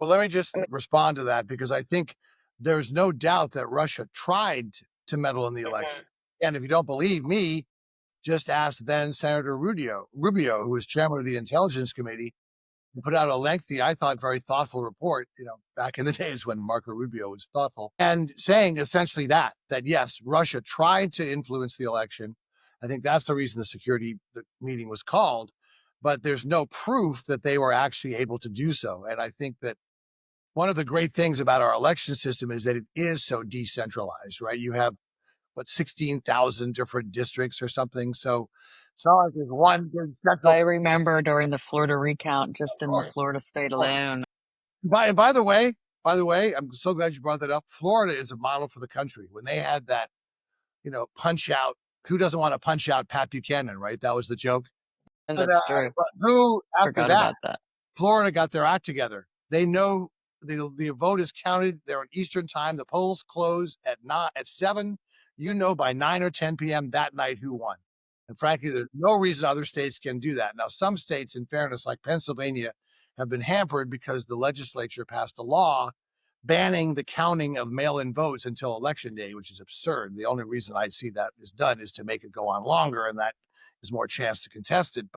Well, let me just I mean, respond to that because I think there's no doubt that Russia tried to meddle in the election. mhm. And if you don't believe me, just ask then Senator Rubio, who was chairman of the Intelligence Committee, and put out a lengthy, I thought, very thoughtful report, back in the days when Marco Rubio was thoughtful, and saying essentially that yes, Russia tried to influence the election. I think that's the reason the meeting was called, but there's no proof that they were actually able to do so. And I think that one of the great things about our election system is that it is so decentralized, right? You have what 16,000 different districts or something. So it's not like there's one big central. I remember during the Florida recount, Of just in the course, Florida state of course. alone. By the way, I'm so glad you brought that up. Florida is a model for the country. When they had that, punch out, who doesn't want to punch out Pat Buchanan, right? That was the joke. And But, that's true. but who after Forgot that? about that. Florida got their act together. They know the vote is counted. They're in Eastern time. The polls close at 7. By 9 or 10 p.m. that night who won. And frankly, there's no reason other states can do that. Now, some states, in fairness, like Pennsylvania, have been hampered because the legislature passed a law banning the counting of mail-in votes until election day, which is absurd. The only reason I see that is done is to make it go on longer, and that is more chance to contest it.